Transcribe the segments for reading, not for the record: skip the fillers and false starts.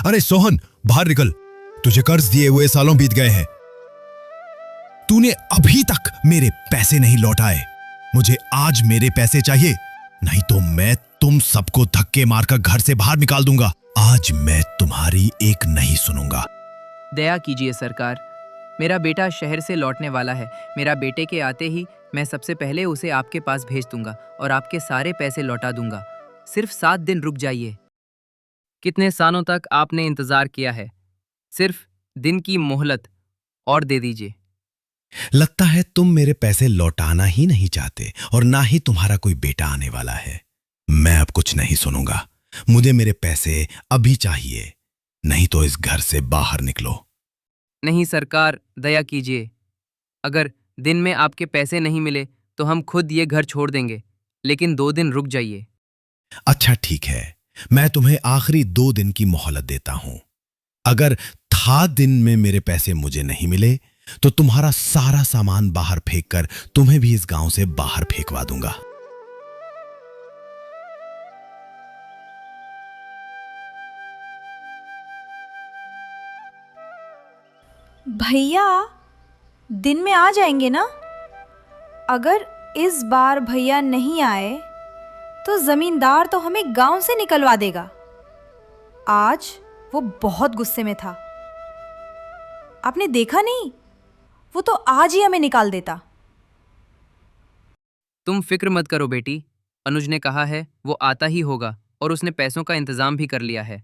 अरे सोहन, बाहर निकल। तुझे कर्ज दिए हुए सालों बीत गए हैं। तूने अभी तक मेरे पैसे नहीं लौटाए। मुझे आज मेरे पैसे चाहिए, नहीं तो मैं तुम सबको धक्के मारकर घर से बाहर निकाल दूंगा। आज मैं तुम्हारी एक नहीं सुनूंगा। दया कीजिए सरकार, मेरा बेटा शहर से लौटने वाला है। मेरा बेटे के आते ही मैं सबसे पहले उसे आपके पास भेज दूंगा और आपके सारे पैसे लौटा दूंगा। सिर्फ 7 दिन रुक जाइए। कितने सालों तक आपने इंतजार किया है? सिर्फ दिन की मोहलत और दे दीजिए। लगता है तुम मेरे पैसे लौटाना ही नहीं चाहते और ना ही तुम्हारा कोई बेटा आने वाला है। मैं अब कुछ नहीं सुनूंगा। मुझे मेरे पैसे अभी चाहिए, नहीं तो इस घर से बाहर निकलो। नहीं सरकार, दया कीजिए। अगर दिन में आपके पैसे नहीं मिले तो हम खुद ये घर छोड़ देंगे, लेकिन 2 दिन रुक जाइए। अच्छा ठीक है, मैं तुम्हें आखिरी 2 दिन की मोहलत देता हूं। अगर 7 दिन में मेरे पैसे मुझे नहीं मिले तो तुम्हारा सारा सामान बाहर फेंक कर तुम्हें भी इस गांव से बाहर फेंकवा दूंगा। भैया दिन में आ जाएंगे ना? अगर इस बार भैया नहीं आए तो जमींदार तो हमें गांव से निकलवा देगा। आज वो बहुत गुस्से में था। आपने देखा नहीं? वो तो आज ही हमें निकाल देता। तुम फिक्र मत करो बेटी, अनुज ने कहा है वो आता ही होगा और उसने पैसों का इंतजाम भी कर लिया है।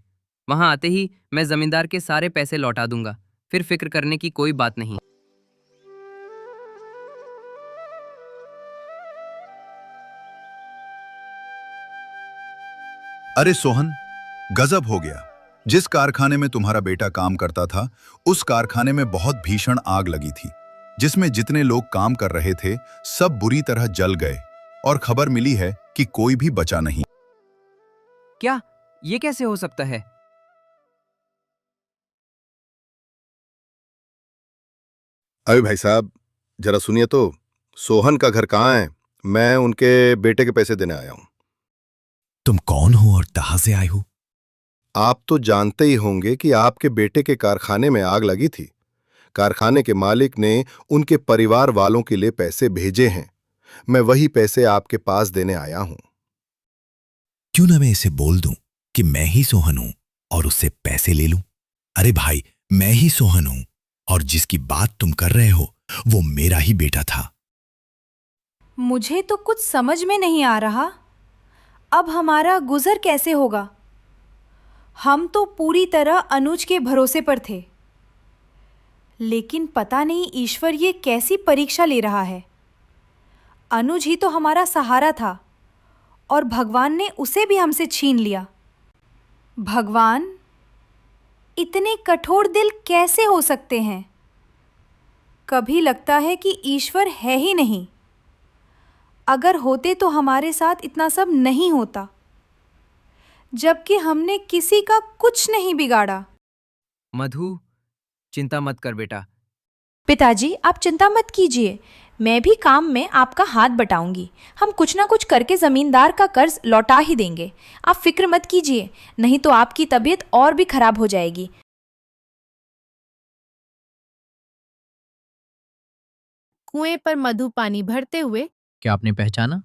वहां आते ही मैं जमींदार के सारे पैसे लौटा दूंगा, फिर फिक्र करने की कोई बात नहीं। अरे सोहन, गजब हो गया। जिस कारखाने में तुम्हारा बेटा काम करता था, उस कारखाने में बहुत भीषण आग लगी थी, जिसमें जितने लोग काम कर रहे थे सब बुरी तरह जल गए और खबर मिली है कि कोई भी बचा नहीं। क्या ये कैसे हो सकता है? अभी भाई साहब जरा सुनिए तो, सोहन का घर कहाँ है? मैं उनके बेटे के पैसे देने आया हूं। तुम कौन हो और कहां से आए हो? आप तो जानते ही होंगे कि आपके बेटे के कारखाने में आग लगी थी। कारखाने के मालिक ने उनके परिवार वालों के लिए पैसे भेजे हैं। मैं वही पैसे आपके पास देने आया हूं। क्यों ना मैं इसे बोल दूं कि मैं ही सोहन हूं और उससे पैसे ले लूं? अरे भाई, मैं ही सोहन हूं और जिसकी बात तुम कर रहे हो वो मेरा ही बेटा था। मुझे तो कुछ समझ में नहीं आ रहा। अब हमारा गुजर कैसे होगा? हम तो पूरी तरह अनुज के भरोसे पर थे, लेकिन पता नहीं ईश्वर ये कैसी परीक्षा ले रहा है। अनुज ही तो हमारा सहारा था और भगवान ने उसे भी हमसे छीन लिया। भगवान इतने कठोर दिल कैसे हो सकते हैं? कभी लगता है कि ईश्वर है ही नहीं। अगर होते तो हमारे साथ इतना सब नहीं होता, जबकि हमने किसी का कुछ नहीं बिगाड़ा। मधु, चिंता मत कर बेटा। पिताजी आप चिंता मत कीजिए, मैं भी काम में आपका हाथ बटाऊंगी। हम कुछ ना कुछ करके जमींदार का कर्ज लौटा ही देंगे। आप फिक्र मत कीजिए, नहीं तो आपकी तबीयत और भी खराब हो जाएगी। कुएं पर मधु पानी भरते हुए। क्या आपने पहचाना?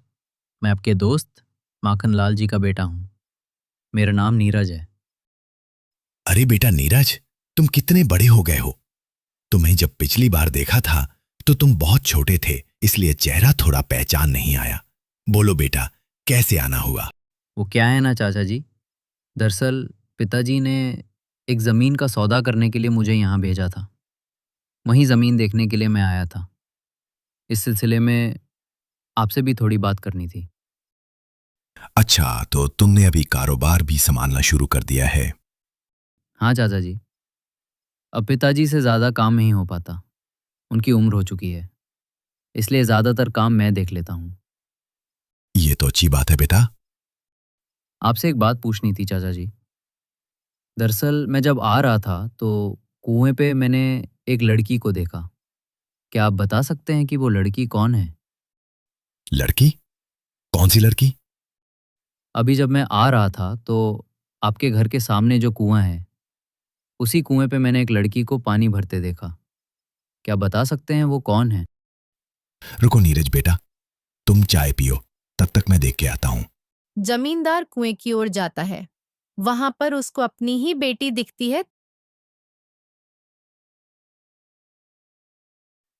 मैं आपके दोस्त माखनलाल जी का बेटा हूँ। मेरा नाम नीरज है। अरे बेटा नीरज, तुम कितने बड़े हो गए हो। तुम्हें जब पिछली बार देखा था तो तुम बहुत छोटे थे, इसलिए चेहरा थोड़ा पहचान नहीं आया। बोलो बेटा, कैसे आना हुआ? वो क्या है ना चाचा जी, दरअसल पिताजी ने एक ज़मीन का सौदा करने के लिए मुझे यहाँ भेजा था। वहीं ज़मीन देखने के लिए मैं आया था। इस सिलसिले में आपसे भी थोड़ी बात करनी थी। अच्छा, तो तुमने अभी कारोबार भी संभालना शुरू कर दिया है? हाँ चाचा जी, अब पिताजी से ज़्यादा काम नहीं हो पाता। उनकी उम्र हो चुकी है, इसलिए ज़्यादातर काम मैं देख लेता हूँ। ये तो अच्छी बात है बेटा। आपसे एक बात पूछनी थी चाचा जी। दरअसल मैं जब आ रहा था तो कुएं पे मैंने एक लड़की को देखा। क्या आप बता सकते हैं कि वो लड़की कौन है? लड़की? कौन सी लड़की? अभी जब मैं आ रहा था तो आपके घर के सामने जो कुआं है उसी कुएं पे मैंने एक लड़की को पानी भरते देखा। क्या बता सकते हैं वो कौन है? रुको नीरज बेटा, तुम चाय पियो, तब तक मैं देख के आता हूं। जमींदार कुएं की ओर जाता है। वहां पर उसको अपनी ही बेटी दिखती है।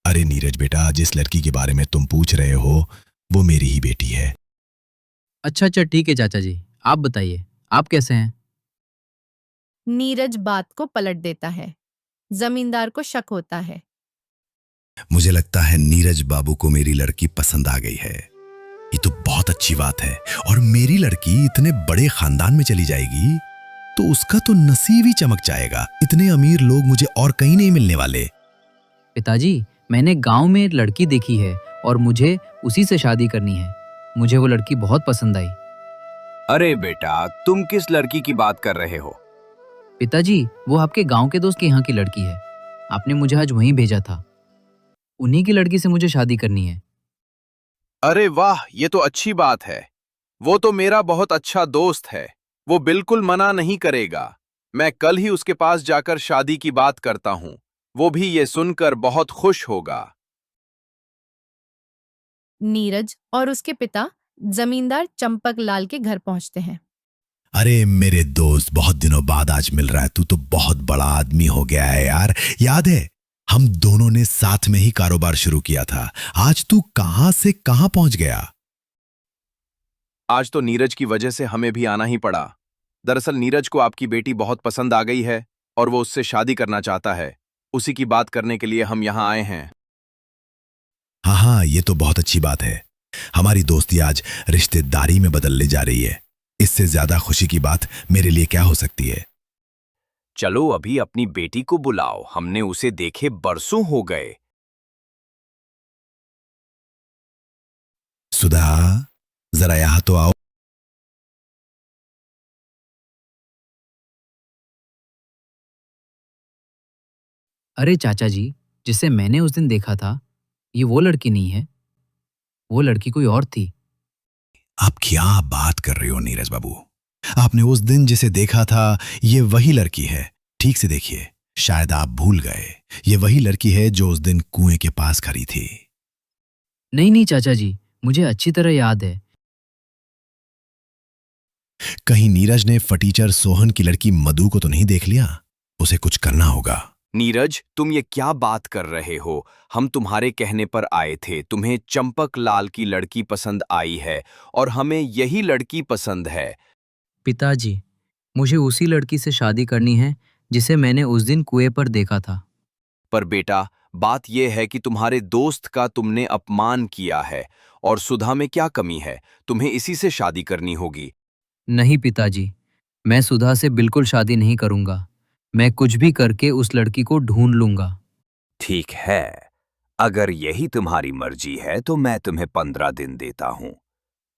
अरे नीरज बेटा, जिस लड़की के बारे में तुम पूछ रहे हो वो मेरी ही बेटी है। अच्छा अच्छा, ठीक है चाचा जी, आप बताइए, आप कैसे हैं? नीरज बात को पलट देता है। जमींदार को शक होता है। मुझे लगता है नीरज बाबू को मेरी लड़की पसंद आ गई है। ये तो बहुत अच्छी बात है। और मेरी लड़की इतने बड़े खानदान में चली जाएगी तो उसका तो नसीब ही चमक जाएगा। इतने अमीर लोग मुझे और कहीं नहीं मिलने वाले। पिताजी, मैंने गांव में एक लड़की देखी है और मुझे उसी से शादी करनी है। मुझे वो लड़की बहुत पसंद आई। अरे बेटा, तुम किस लड़की की बात कर रहे हो? पिताजी, वो आपके गांव के दोस्त के यहाँ की लड़की है। आपने मुझे आज वहीं भेजा था। उन्हीं की लड़की से मुझे शादी करनी है। अरे वाह, ये तो अच्छी बात है। वो तो मेरा बहुत अच्छा दोस्त है। वो बिल्कुल मना नहीं करेगा। मैं कल ही उसके पास जाकर शादी की बात करता हूँ। वो भी ये सुनकर बहुत खुश होगा। नीरज और उसके पिता जमींदार चंपक लाल के घर पहुंचते हैं। अरे मेरे दोस्त, बहुत दिनों बाद आज मिल रहा है। तू तो बहुत बड़ा आदमी हो गया है यार। याद है हम दोनों ने साथ में ही कारोबार शुरू किया था। आज तू कहां से कहां पहुंच गया? आज तो नीरज की वजह से हमें भी आना ही पड़ा। दरअसल नीरज को आपकी बेटी बहुत पसंद आ गई है और वो उससे शादी करना चाहता है। उसी की बात करने के लिए हम यहाँ आए हैं। हाँ हाँ, ये तो बहुत अच्छी बात है। हमारी दोस्ती आज रिश्तेदारी में बदलने जा रही है। इससे ज्यादा खुशी की बात मेरे लिए क्या हो सकती है? चलो अभी अपनी बेटी को बुलाओ। हमने उसे देखे बरसों हो गए। सुधा, जरा यहां तो आओ। अरे चाचा जी, जिसे मैंने उस दिन देखा था, ये वो लड़की नहीं है। वो लड़की कोई और थी। आप क्या बात कर रहे हो नीरज बाबू? आपने उस दिन जिसे देखा था ये वही लड़की है। ठीक से देखिए, शायद आप भूल गए। ये वही लड़की है जो उस दिन कुएं के पास खड़ी थी। नहीं नहीं चाचा जी, मुझे अच्छी तरह याद है। कहीं नीरज ने फटीचर सोहन की लड़की मधु को तो नहीं देख लिया? उसे कुछ करना होगा। नीरज, तुम ये क्या बात कर रहे हो? हम तुम्हारे कहने पर आए थे। तुम्हें चंपक लाल की लड़की पसंद आई है और हमें यही लड़की पसंद है। पिताजी, मुझे उसी लड़की से शादी करनी है जिसे मैंने उस दिन कुएं पर देखा था। पर बेटा, बात यह है कि तुम्हारे दोस्त का तुमने अपमान किया है और सुधा में क्या कमी है? तुम्हें इसी से शादी करनी होगी। नहीं पिताजी, मैं सुधा से बिल्कुल शादी नहीं करूंगा। मैं कुछ भी करके उस लड़की को ढूंढ लूंगा। ठीक है, अगर यही तुम्हारी मर्जी है तो मैं तुम्हें 15 दिन देता हूं।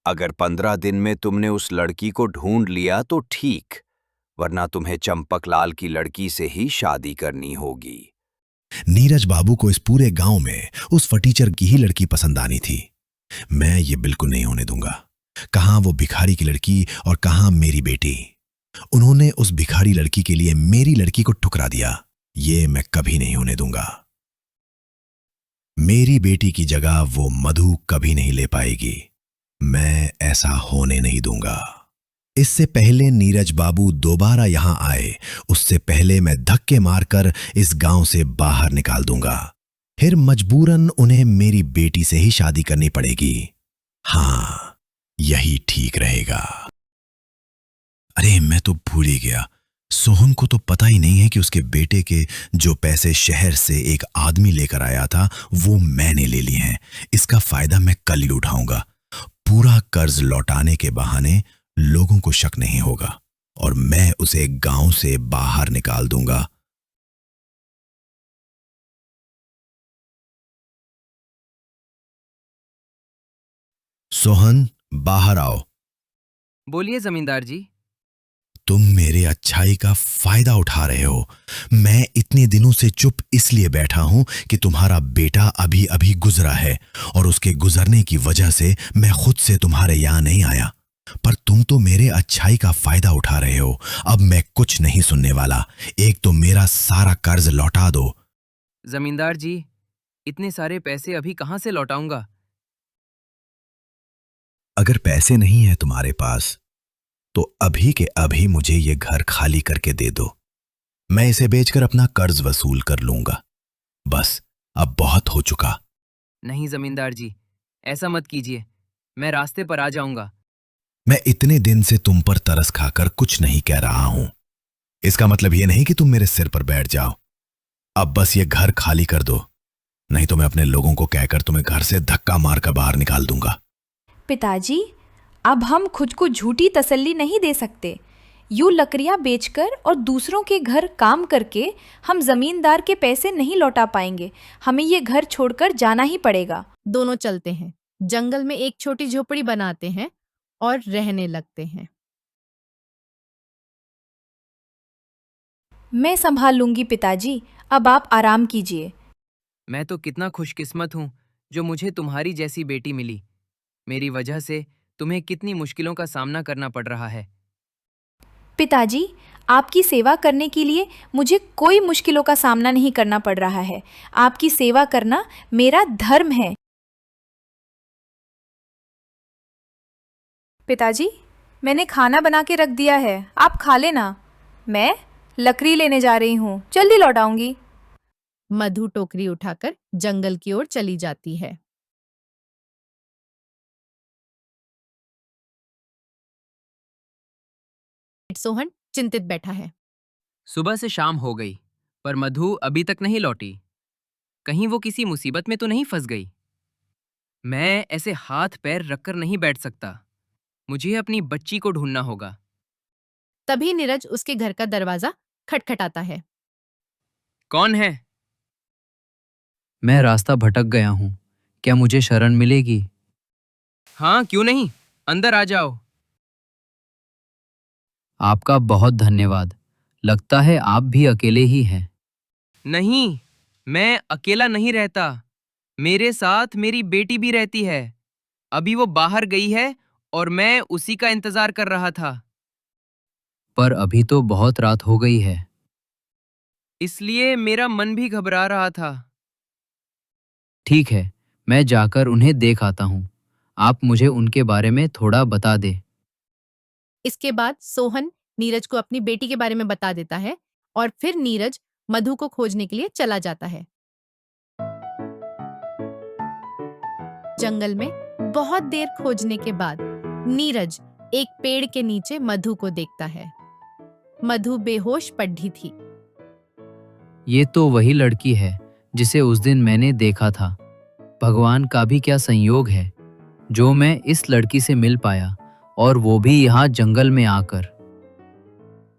अगर 15 दिन में तुमने उस लड़की को ढूंढ लिया तो ठीक, वरना तुम्हें चंपकलाल की लड़की से ही शादी करनी होगी। नीरज बाबू को इस पूरे गांव में उस फटीचर की ही लड़की पसंद आनी थी। मैं ये बिल्कुल नहीं होने दूंगा। कहां वो भिखारी की लड़की और कहां मेरी बेटी। उन्होंने उस भिखारी लड़की के लिए मेरी लड़की को ठुकरा दिया। ये मैं कभी नहीं होने दूंगा। मेरी बेटी की जगह वो मधु कभी नहीं ले पाएगी। मैं ऐसा होने नहीं दूंगा। इससे पहले नीरज बाबू दोबारा यहां आए, उससे पहले मैं धक्के मारकर इस गांव से बाहर निकाल दूंगा। फिर मजबूरन उन्हें मेरी बेटी से ही शादी करनी पड़ेगी। हां, यही ठीक रहेगा। अरे मैं तो भूल ही गया। सोहन को तो पता ही नहीं है कि उसके बेटे के जो पैसे शहर से एक आदमी लेकर आया था वो मैंने ले लिए हैं। इसका फायदा मैं कल ही उठाऊंगा। पूरा कर्ज लौटाने के बहाने लोगों को शक नहीं होगा और मैं उसे गांव से बाहर निकाल दूंगा। सोहन, बाहर आओ। बोलिए जमींदार जी। तुम मेरे अच्छाई का फायदा उठा रहे हो। मैं इतने दिनों से चुप इसलिए बैठा हूं कि तुम्हारा बेटा अभी अभी गुजरा है और उसके गुजरने की वजह से मैं खुद से तुम्हारे यहां नहीं आया। पर तुम तो मेरे अच्छाई का फायदा उठा रहे हो। अब मैं कुछ नहीं सुनने वाला। एक तो मेरा सारा कर्ज लौटा दो। जमींदार जी, इतने सारे पैसे अभी कहाँ से लौटाऊंगा? अगर पैसे नहीं है तुम्हारे पास तो अभी के अभी मुझे ये घर खाली करके दे दो। मैं इसे बेचकर अपना कर्ज वसूल कर लूंगा। बस अब बहुत हो चुका। नहीं जमींदार जी, ऐसा मत कीजिए। मैं रास्ते पर आ जाऊंगा। मैं इतने दिन से तुम पर तरस खाकर कुछ नहीं कह रहा हूं। इसका मतलब यह नहीं कि तुम मेरे सिर पर बैठ जाओ। अब बस ये घर खाली कर दो, नहीं तो मैं अपने लोगों को कहकर तुम्हें घर से धक्का मारकर बाहर निकाल दूंगा। पिताजी, अब हम खुद को झूठी तसल्ली नहीं दे सकते। यूं लकड़ियां बेचकर और दूसरों के घर काम करके हम जमींदार के पैसे नहीं लौटा पाएंगे। हमें ये घर छोड़कर जाना ही पड़ेगा। दोनों चलते हैं, जंगल में एक छोटी झोपड़ी बनाते हैं और रहने लगते हैं। मैं संभाल लूंगी पिताजी, अब आप आराम कीजिए। मैं तो कितना खुशकिस्मत हूँ जो मुझे तुम्हारी जैसी बेटी मिली। मेरी वजह से तुम्हें कितनी मुश्किलों का सामना करना पड़ रहा है। पिताजी, आपकी सेवा करने के लिए मुझे कोई मुश्किलों का सामना नहीं करना पड़ रहा है। आपकी सेवा करना मेरा धर्म है। पिताजी, मैंने खाना बना के रख दिया है, आप खा लेना। मैं लकड़ी लेने जा रही हूँ, जल्दी लौट आऊंगी। मधु टोकरी उठाकर जंगल की ओर चली जाती है। सोहन चिंतित बैठा है। सुबह से शाम हो गई, पर मधु अभी तक नहीं लौटी। कहीं वो किसी मुसीबत में तो नहीं फंस गई? मैं ऐसे हाथ पैर रखकर नहीं बैठ सकता। मुझे अपनी बच्ची को ढूंढना होगा। तभी नीरज उसके घर का दरवाजा खटखटाता है। कौन है? मैं रास्ता भटक गया हूँ, क्या मुझे शरण मिलेगी? हाँ, क्यों नहीं, अंदर आ जाओ। आपका बहुत धन्यवाद। लगता है आप भी अकेले ही हैं। नहीं, मैं अकेला नहीं रहता। मेरे साथ मेरी बेटी भी रहती है। अभी वो बाहर गई है और मैं उसी का इंतजार कर रहा था। पर अभी तो बहुत रात हो गई है। इसलिए मेरा मन भी घबरा रहा था। ठीक है, मैं जाकर उन्हें देख आता हूँ। आप मुझे उनके बारे में थोड़ा बता दे। इसके बाद सोहन नीरज को अपनी बेटी के बारे में बता देता है और फिर नीरज मधु को खोजने के लिए चला जाता है। जंगल में बहुत देर खोजने के बाद नीरज एक पेड़ के नीचे मधु को देखता है। मधु बेहोश पड़ी थी। ये तो वही लड़की है जिसे उस दिन मैंने देखा था। भगवान का भी क्या संयोग है जो मैं इस लड़की से मिल पाया, और वो भी यहाँ जंगल में आकर।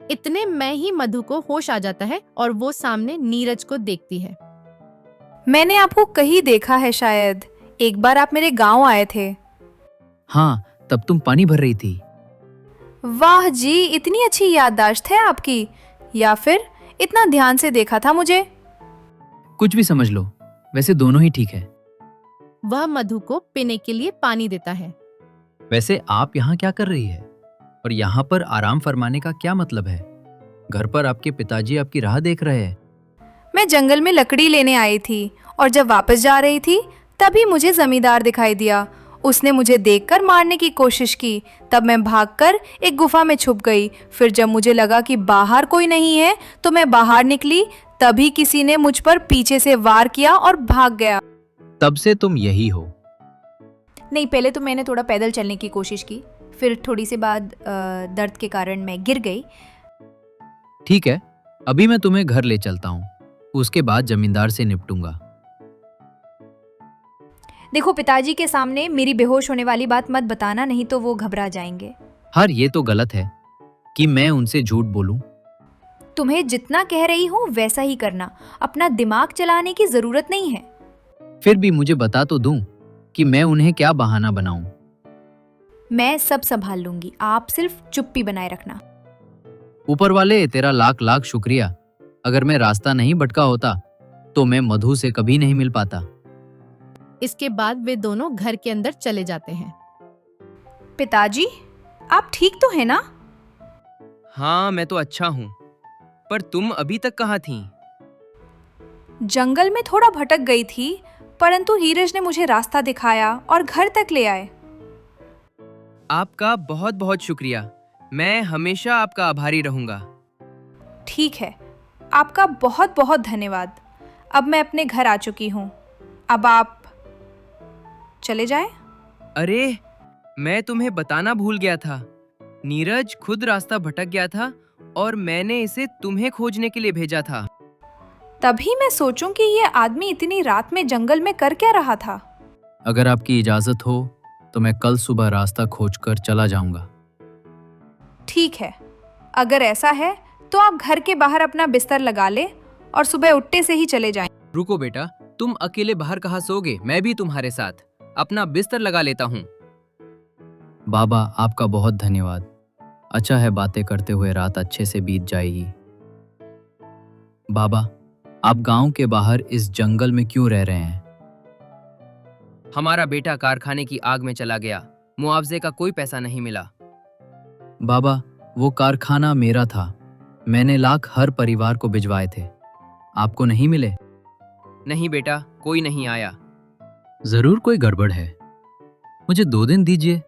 इतने में ही मधु को होश आ जाता है और वो सामने नीरज को देखती है। मैंने आपको कहीं देखा है शायद। एक बार आप मेरे गांव आए थे। हाँ, तब तुम पानी भर रही थी। वाह जी, इतनी अच्छी याददाश्त है आपकी। या फिर इतना ध्यान से देखा था मुझे? कुछ भी समझ लो, वैसे दोनों ही ठीक है। वह मधु को पीने के लिए पानी देता है। वैसे आप यहाँ क्या कर रही है? और यहाँ पर आराम फरमाने का क्या मतलब है? घर पर आपके पिताजी आपकी राह देख रहे हैं। मैं जंगल में लकड़ी लेने आई थी और जब वापस जा रही थी तभी मुझे जमींदार दिखाई दिया। उसने मुझे देखकर मारने की कोशिश की। तब मैं भागकर एक गुफा में छुप गई। फिर जब मुझे लगा कि बाहर कोई नहीं है तो मैं बाहर निकली। तभी किसी ने मुझ पर पीछे से वार किया और भाग गया। तब से तुम यही हो? नहीं, पहले तो मैंने थोड़ा पैदल चलने की कोशिश की, फिर थोड़ी सी बाद दर्द के कारण मैं गिर गई। ठीक है, अभी मैं तुम्हें घर ले चलता हूँ, उसके बाद जमींदार से निपटूंगा। देखो, पिताजी के सामने मेरी बेहोश होने वाली बात मत बताना, नहीं तो वो घबरा जाएंगे। हर ये तो गलत है कि मैं उनसे झूठ बोलूं। तुम्हें जितना कह रही हूँ वैसा ही करना। अपना दिमाग चलाने की जरूरत नहीं है। फिर भी मुझे बता तो दूं कि मैं उन्हें क्या बहाना बनाऊं। मैं सब संभाल लूंगी, आप सिर्फ चुप्पी बनाए रखना। ऊपर वाले, तेरा लाख लाख शुक्रिया। अगर मैं रास्ता नहीं भटका होता तो मैं मधु से कभी नहीं मिल पाता। इसके बाद वे दोनों घर के अंदर चले जाते हैं। पिताजी, आप ठीक तो है ना? हाँ, मैं तो अच्छा हूँ। पर तुम अभी तक कहाँ थी? जंगल में थोड़ा भटक गई थी, परंतु नीरज ने मुझे रास्ता दिखाया और घर तक ले आए। आपका बहुत बहुत शुक्रिया। मैं हमेशा आपका आभारी रहूंगा। ठीक है, आपका बहुत बहुत धन्यवाद। अब मैं अपने घर आ चुकी हूँ। अब आप चले जाएं। अरे, मैं तुम्हें बताना भूल गया था। नीरज खुद रास्ता भटक गया था और मैंने इसे तुम्हें खोजने के लिए भेजा था। तभी मैं सोचूं कि ये आदमी इतनी रात में जंगल में कर क्या रहा था। अगर आपकी इजाज़त हो तो मैं कल सुबह रास्ता खोजकर चला जाऊंगा। ठीक है, अगर ऐसा है तो आप घर के बाहर अपना बिस्तर लगा ले और सुबह उठते से ही चले जाएं। रुको बेटा, तुम अकेले बाहर कहाँ सोओगे? मैं भी तुम्हारे साथ अपना बिस्तर लगा लेता हूँ। बाबा, आपका बहुत धन्यवाद। अच्छा है, बातें करते हुए रात अच्छे से बीत जाएगी। बाबा, आप गांव के बाहर इस जंगल में क्यों रह रहे हैं? हमारा बेटा कारखाने की आग में चला गया। मुआवजे का कोई पैसा नहीं मिला। बाबा, वो कारखाना मेरा था। मैंने लाख हर परिवार को भिजवाए थे। आपको नहीं मिले? नहीं बेटा, कोई नहीं आया। जरूर कोई गड़बड़ है। मुझे 2 दिन दीजिए,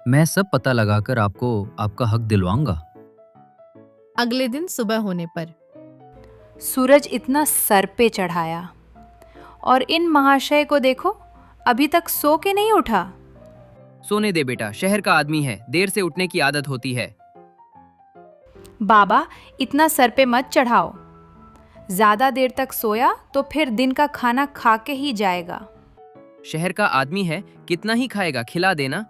मैं सब पता लगाकर आपको आपका हक दिलवाऊंगा। अगले दिन सुबह होने पर सूरज इतना सर पे चढ़ाया और इन महाशय को देखो, अभी तक सो के नहीं उठा। सोने दे बेटा, शहर का आदमी है, देर से उठने की आदत होती है। बाबा, इतना सर पे मत चढ़ाओ। ज्यादा देर तक सोया तो फिर दिन का खाना खा के ही जाएगा। शहर का आदमी है, कितना ही खाएगा, खिला देना।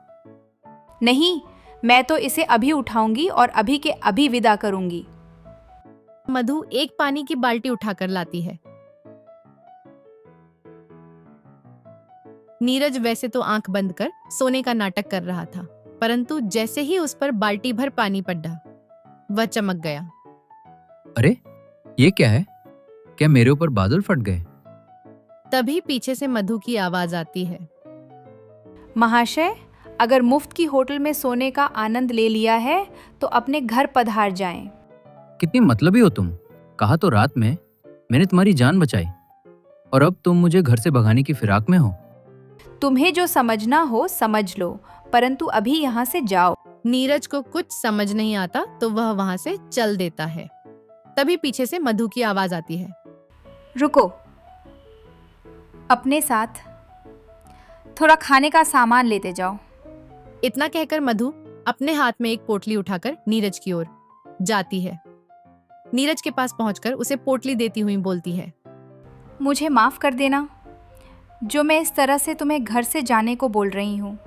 नहीं, मैं तो इसे अभी उठाऊंगी और अभी के अभी विदा करूंगी। मधु एक पानी की बाल्टी उठाकर लाती है। नीरज वैसे तो आंख बंद कर सोने का नाटक कर रहा था, परंतु जैसे ही उस पर बाल्टी भर पानी पड़ा, वह चमक गया। अरे, ये क्या है? क्या मेरे ऊपर बादल फट गए? तभी पीछे से मधु की आवाज आती है। महाशय, अगर मुफ्त की होटल में सोने का आनंद ले लिया है तो अपने घर पधार जाएं। कितनी मतलबी हो तुम। कहा तो रात में मैंने तुम्हारी जान बचाई और अब तुम मुझे घर से भगाने की फिराक में हो। तुम्हें जो समझना हो समझ लो, परंतु अभी यहाँ से जाओ। नीरज को कुछ समझ नहीं आता तो वह वहां से चल देता है। तभी पीछे से मधु की आवाज आती है। रुको, अपने साथ थोड़ा खाने का सामान लेते जाओ। इतना कहकर मधु अपने हाथ में एक पोटली उठाकर नीरज की ओर जाती है। नीरज के पास पहुंचकर उसे पोटली देती हुई बोलती है, मुझे माफ कर देना जो मैं इस तरह से तुम्हें घर से जाने को बोल रही हूँ।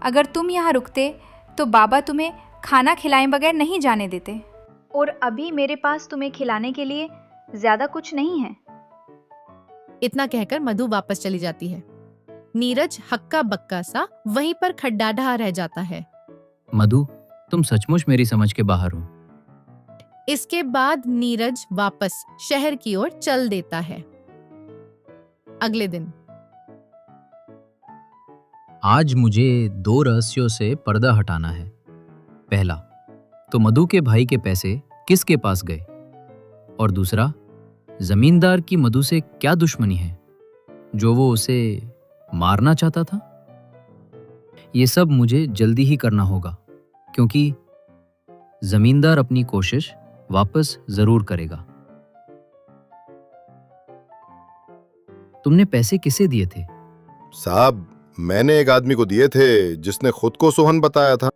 अगर तुम यहाँ रुकते तो बाबा तुम्हें खाना खिलाए बगैर नहीं जाने देते, और अभी मेरे पास तुम्हें खिलाने के लिए ज्यादा कुछ नहीं है। इतना कहकर मधु वापस चली जाती है। नीरज हक्का बक्का सा वहीं पर खड्डाढा रह जाता है। मधु, तुम सचमुच मेरी समझ के बाहर हो। इसके बाद नीरज वापस शहर की ओर चल देता है। अगले दिन आज मुझे 2 रहस्यों से पर्दा हटाना है। पहला तो मधु के भाई के पैसे किसके पास गए, और दूसरा जमींदार की मधु से क्या दुश्मनी है जो वो उसे मारना चाहता था। ये सब मुझे जल्दी ही करना होगा, क्योंकि जमींदार अपनी कोशिश वापस जरूर करेगा। तुमने पैसे किसे दिए थे? साहब, मैंने एक आदमी को दिए थे जिसने खुद को सोहन बताया था।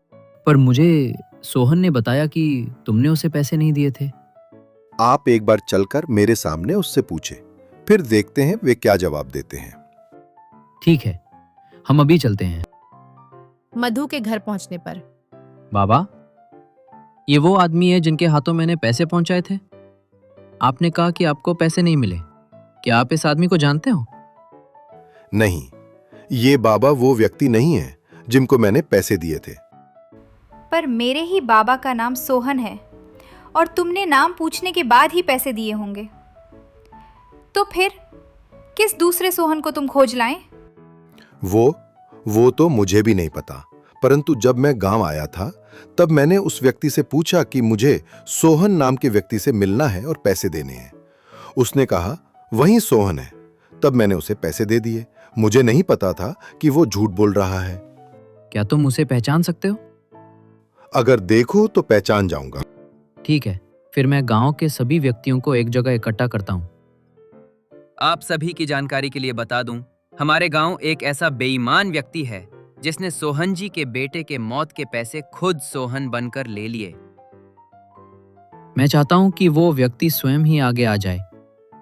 पर मुझे सोहन ने बताया कि तुमने उसे पैसे नहीं दिए थे। आप एक बार चलकर मेरे सामने उससे पूछे, फिर देखते हैं वे क्या जवाब देते हैं। ठीक है, हम अभी चलते हैं। मधु के घर पहुंचने पर बाबा, ये वो आदमी है जिनके हाथों मैंने पैसे पहुंचाए थे। आपने कहा कि आपको पैसे नहीं मिले। क्या आप इस आदमी को जानते हो? नहीं, ये बाबा वो व्यक्ति नहीं है जिनको मैंने पैसे दिए थे। पर मेरे ही बाबा का नाम सोहन है और तुमने नाम पूछने के बाद ही पैसे दिए होंगे। तो फिर किस दूसरे सोहन को तुम खोज लाए? वो तो मुझे भी नहीं पता, परंतु जब मैं गांव आया था तब मैंने उस व्यक्ति से पूछा कि मुझे सोहन नाम के व्यक्ति से मिलना है और पैसे देने हैं। उसने कहा वही सोहन है। तब मैंने उसे पैसे दे दिए। मुझे नहीं पता था कि वो झूठ बोल रहा है। क्या तुम उसे पहचान सकते हो? अगर देखो तो पहचान जाऊंगा। ठीक है, फिर मैं गांव के सभी व्यक्तियों को एक जगह इकट्ठा करता हूँ। आप सभी की जानकारी के लिए बता दूं, हमारे गांव एक ऐसा बेईमान व्यक्ति है जिसने सोहन जी के बेटे के मौत के पैसे खुद सोहन बनकर ले लिए। मैं चाहता हूँ कि वो व्यक्ति स्वयं ही आगे आ जाए,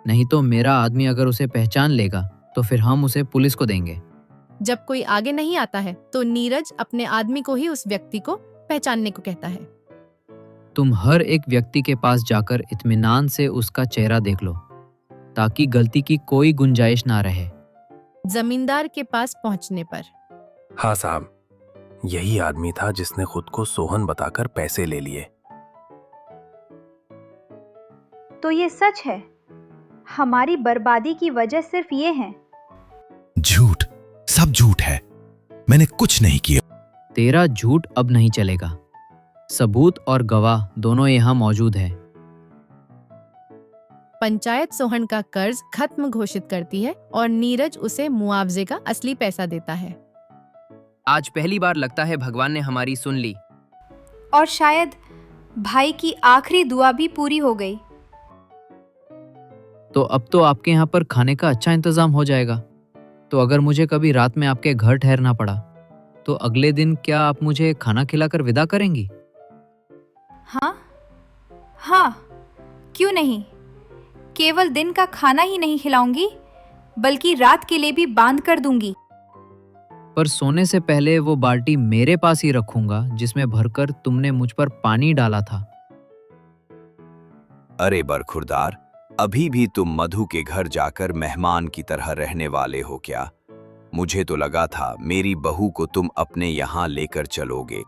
नहीं तो मेरा आदमी अगर उसे पहचान लेगा तो फिर हम उसे पुलिस को देंगे। जब कोई आगे नहीं आता है तो नीरज अपने आदमी को ही उस व्यक्ति को पहचानने को कहता है। तुम हर एक व्यक्ति के पास जाकर इत्मीनान से उसका चेहरा देख लो, ताकि गलती की कोई गुंजाइश ना रहे। जमींदार के पास पहुंचने पर हाँ साहब, यही आदमी था जिसने खुद को सोहन बताकर पैसे ले लिए। तो ये सच है? हमारी बर्बादी की वजह सिर्फ ये है? झूठ, सब झूठ है। मैंने कुछ नहीं किया। तेरा झूठ अब नहीं चलेगा। सबूत और गवाह दोनों यहाँ मौजूद है। पंचायत सोहन का कर्ज खत्म घोषित करती है और नीरज उसे मुआवजे का असली पैसा देता है। आज पहली बार लगता है भगवान ने हमारी सुन ली। और शायद भाई की आखिरी दुआ भी पूरी हो गई। तो अब तो आपके यहाँ पर खाने का अच्छा इंतजाम हो जाएगा। तो अगर मुझे कभी रात में आपके घर ठहरना पड़ा तो अगले दिन क्या आप मुझे खाना खिलाकर विदा करेंगी? हाँ हाँ, क्यों नहीं। केवल दिन का खाना ही नहीं खिलाऊंगी, बल्कि रात के लिए भी बांध कर दूंगी। पर सोने से पहले वो बाल्टी मेरे पास ही रखूंगा जिसमें भरकर तुमने मुझ पर पानी डाला था। अरे बरखुरदार, अभी भी तुम मधु के घर जाकर मेहमान की तरह रहने वाले हो क्या? मुझे तो लगा था मेरी बहू को तुम अपने यहाँ लेकर चलोगे।